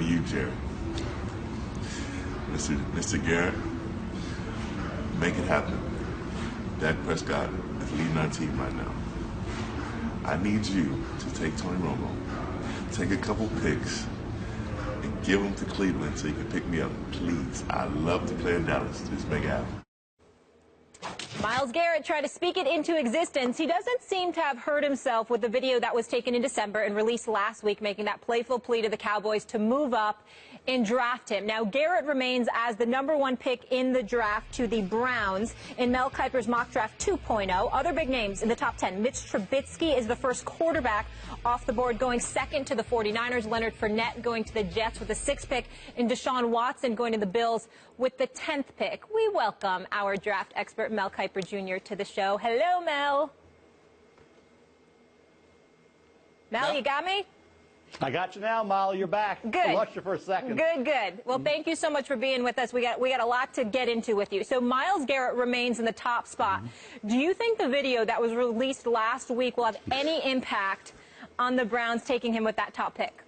to you, Jerry. Mr. Garrett, make it happen. Dak Prescott is leading our team right now. I need you to take Tony Romo, take a couple picks, and give them to Cleveland so you can pick me up, please. I love to play in Dallas. Just make it happen. Myles Garrett tried to speak it into existence. He doesn't seem to have hurt himself with the video that was taken in December and released last week, making that playful plea to the Cowboys to move up and draft him. Now, Garrett remains as the #1 pick in the draft to the Browns in Mel Kiper's mock draft 2.0. Other big names in the top 10. Mitch Trubisky is the first quarterback off the board, going second to the 49ers. Leonard Fournette going to the Jets with the 6th pick, and Deshaun Watson going to the Bills with the 10th pick. We welcome our draft expert, Mel Kiper Jr., to the show. Hello, Mel. Mel, you got me? I got you now, Molly. You're back. Good. I lost you for a second. Good, good. Well, thank you so much for being with us. We got a lot to get into with you. So Myles Garrett remains in the top spot. Do you think the video that was released last week will have any impact on the Browns taking him with that top pick?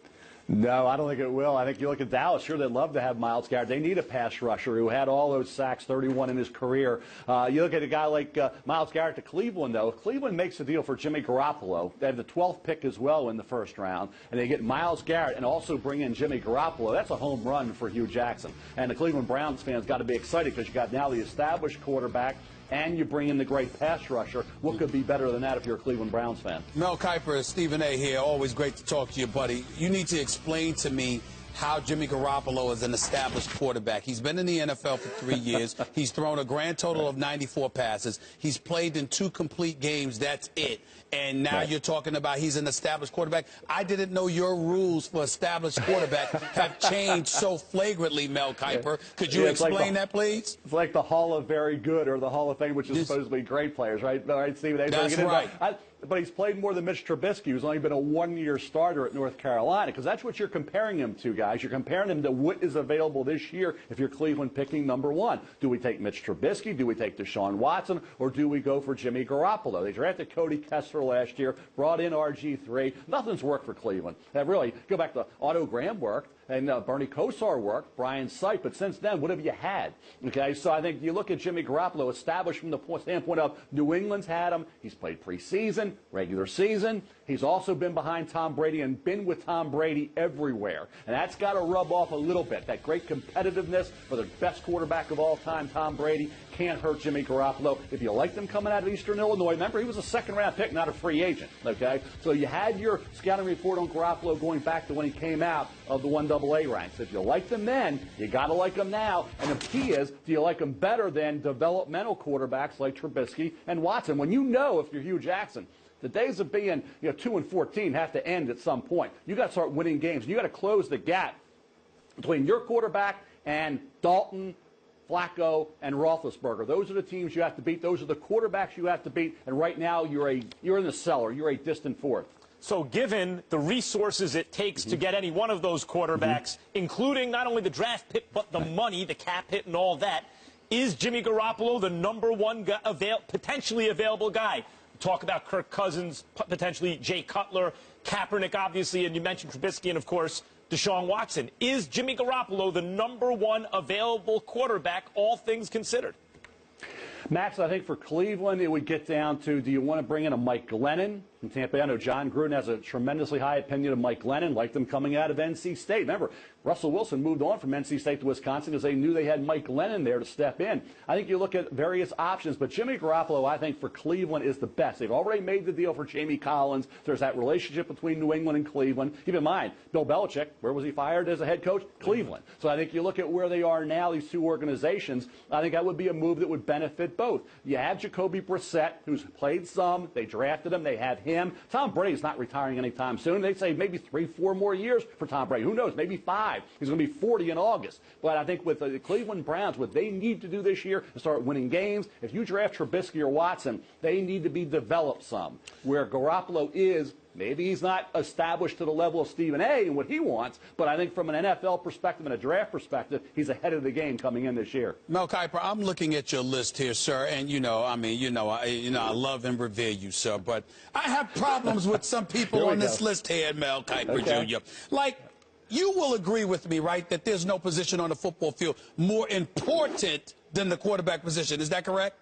No, I don't think it will. I think you look at Dallas, sure, they'd love to have Myles Garrett. They need a pass rusher who had all those sacks, 31 in his career. You look at a guy like Myles Garrett to Cleveland, though. Cleveland makes a deal for Jimmy Garoppolo. They have the 12th pick as well in the first round, and they get Myles Garrett and also bring in Jimmy Garoppolo. That's a home run for Hugh Jackson. And the Cleveland Browns fans got to be excited because you got now the established quarterback, and you bring in the great pass rusher. What could be better than that if you're a Cleveland Browns fan? Mel Kiper, Stephen A. here. Always great to talk to you, buddy. You need to explain to me how Jimmy Garoppolo is an established quarterback. He's been in the NFL for 3 years. He's thrown a grand total of 94 passes. He's played in 2 complete games. That's it. And now you're talking about he's an established quarterback. I didn't know your rules for established quarterback have changed so flagrantly, Mel Kiper. Could you explain that, please? It's like the Hall of Very Good or the Hall of Fame, which is supposed to be great players, right? All right, Steve? That's right. But he's played more than Mitch Trubisky, who's only been a 1-year starter at North Carolina, because that's what you're comparing him to, guys. You're comparing him to what is available this year if you're Cleveland picking #1. Do we take Mitch Trubisky? Do we take Deshaun Watson? Or do we go for Jimmy Garoppolo? They drafted Cody Kessler last year, brought in RG3. Nothing's worked for Cleveland. That really, go back to Otto Graham worked. And Bernie Kosar worked, Brian Sipe, but since then, what have you had? Okay, so I think you look at Jimmy Garoppolo, established from the standpoint of New England's had him. He's played preseason, regular season. He's also been behind Tom Brady and been with Tom Brady everywhere. And that's got to rub off a little bit. That great competitiveness for the best quarterback of all time, Tom Brady, can't hurt Jimmy Garoppolo. If you like them coming out of Eastern Illinois, remember, he was a 2nd-round pick, not a free agent. Okay, so you had your scouting report on Garoppolo going back to when he came out of the 1AA ranks. If you liked him then, you got to like him now. And the key is, do you like him better than developmental quarterbacks like Trubisky and Watson? When you know, if you're Hugh Jackson, the days of being 2-14 have to end at some point. You got to start winning games. You got to close the gap between your quarterback and Dalton, Flacco, and Roethlisberger. Those are the teams you have to beat. Those are the quarterbacks you have to beat. And right now, you're in the cellar. You're a distant fourth. So given the resources it takes to get any one of those quarterbacks, including not only the draft pick, but the money, the cap hit, and all that, is Jimmy Garoppolo the #1 potentially available guy? Talk about Kirk Cousins, potentially Jay Cutler, Kaepernick, obviously, and you mentioned Trubisky, and, of course, Deshaun Watson. Is Jimmy Garoppolo the #1 available quarterback, all things considered? Max, I think for Cleveland, it would get down to, do you want to bring in a Mike Glennon from Tampa Bay? I know John Gruden has a tremendously high opinion of Mike Glennon, liked him coming out of NC State. Remember, Russell Wilson moved on from NC State to Wisconsin because they knew they had Mike Glennon there to step in. I think you look at various options, but Jimmy Garoppolo, I think, for Cleveland is the best. They've already made the deal for Jamie Collins. There's that relationship between New England and Cleveland. Keep in mind, Bill Belichick, where was he fired as a head coach? Cleveland. So I think you look at where they are now, these two organizations, I think that would be a move that would benefit both. You have Jacoby Brissett, who's played some. They drafted him. They have him. Tom Brady's not retiring anytime soon. They say maybe 3-4 more years for Tom Brady. Who knows? Maybe 5. He's going to be 40 in August. But I think with the Cleveland Browns, what they need to do this year is start winning games. If you draft Trubisky or Watson, they need to be developed some. Where Garoppolo is, maybe he's not established to the level of Stephen A. and what he wants, but I think from an NFL perspective and a draft perspective, he's ahead of the game coming in this year. Mel Kiper, I'm looking at your list here, sir, and I love and revere you, sir, but I have problems with some people on this list here, Mel Kiper Jr. Like, you will agree with me, right, that there's no position on the football field more important than the quarterback position. Is that correct?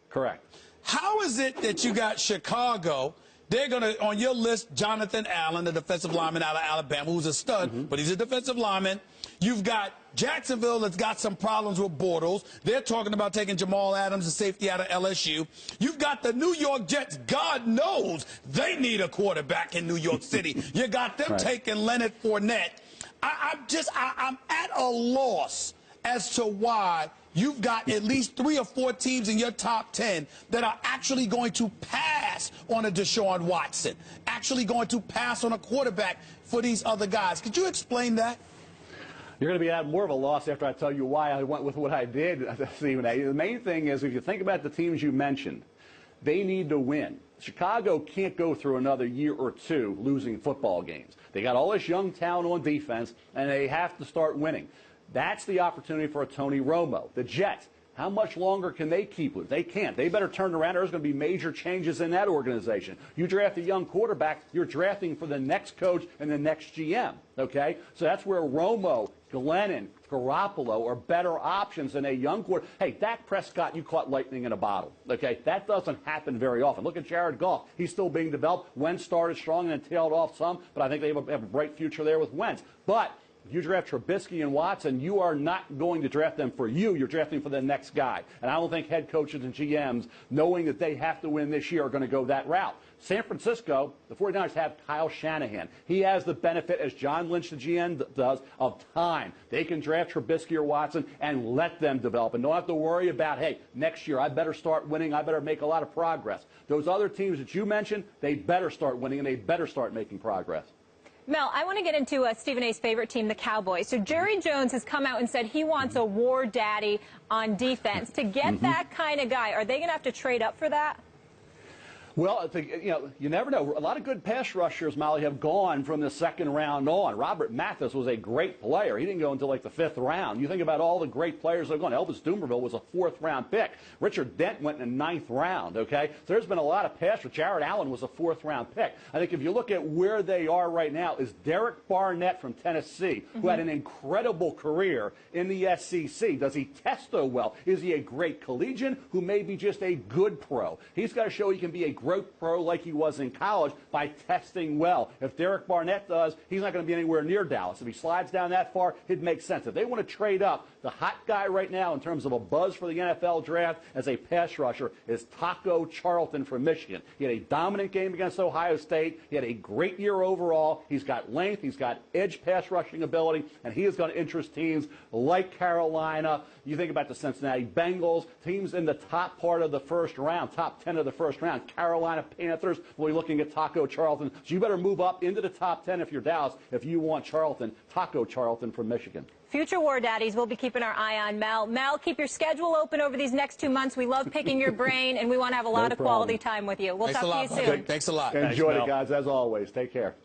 Correct. How is it that you got Chicago? They're going to, on your list, Jonathan Allen, the defensive lineman out of Alabama, who's a stud, but he's a defensive lineman. You've got Jacksonville that's got some problems with Bortles. They're talking about taking Jamal Adams, the safety out of LSU. You've got the New York Jets. God knows they need a quarterback in New York City. You got them taking Leonard Fournette. I'm at a loss as to why you've got at least 3 or 4 teams in your top 10 that are actually going to pass on a Deshaun Watson, actually going to pass on a quarterback for these other guys. Could you explain that? You're going to be at more of a loss after I tell you why I went with what I did, Stephen A. The main thing is, if you think about the teams you mentioned, they need to win. Chicago can't go through another year or two losing football games. They got all this young talent on defense, and they have to start winning. That's the opportunity for a Tony Romo. The Jets, how much longer can they keep it? They can't. They better turn around. There's going to be major changes in that organization. You draft a young quarterback, you're drafting for the next coach and the next GM, okay? So that's where Romo, Glennon, Garoppolo are better options than a young quarterback. Hey, Dak Prescott, you caught lightning in a bottle, okay? That doesn't happen very often. Look at Jared Goff. He's still being developed. Wentz started strong and tailed off some, but I think they have a bright future there with Wentz. But if you draft Trubisky and Watson, you are not going to draft them for you. You're drafting for the next guy. And I don't think head coaches and GMs, knowing that they have to win this year, are going to go that route. San Francisco, the 49ers have Kyle Shanahan. He has the benefit, as John Lynch, the GM, does, of time. They can draft Trubisky or Watson and let them develop and don't have to worry about, hey, next year I better start winning, I better make a lot of progress. Those other teams that you mentioned, they better start winning and they better start making progress. Mel, I want to get into Stephen A's favorite team, the Cowboys. So Jerry Jones has come out and said he wants a war daddy on defense. To get that kind of guy, are they going to have to trade up for that? Well, you never know. A lot of good pass rushers, Molly, have gone from the second round on. Robert Mathis was a great player. He didn't go until like the 5th round. You think about all the great players that have gone. Elvis Dumervil was a 4th round pick. Richard Dent went in the 9th round, okay? So there's been a lot of pass. Jared Allen was a 4th round pick. I think if you look at where they are right now is Derek Barnett from Tennessee, who had an incredible career in the SEC. Does he test so well? Is he a great collegian who may be just a good pro? He's got to show he can be a great pro like he was in college by testing well. If Derek Barnett does, he's not going to be anywhere near Dallas. If he slides down that far, it makes sense. If they want to trade up, the hot guy right now in terms of a buzz for the NFL draft as a pass rusher is Taco Charlton from Michigan. He had a dominant game against Ohio State. He had a great year overall. He's got length. He's got edge pass rushing ability, and he is going to interest teams like Carolina. You think about the Cincinnati Bengals, teams in the top part of the first round, top 10 of the first round. Carolina Panthers will be looking at Taco Charlton. So you better move up into the top 10 if you're Dallas if you want Charlton, Taco Charlton from Michigan. Future war daddies, we'll be keeping our eye on Mel. Mel, keep your schedule open over these next 2 months. We love picking your brain, and we want to have a lot of quality time with you. We'll talk to you soon. Thanks a lot. Enjoy it, guys, as always. Take care.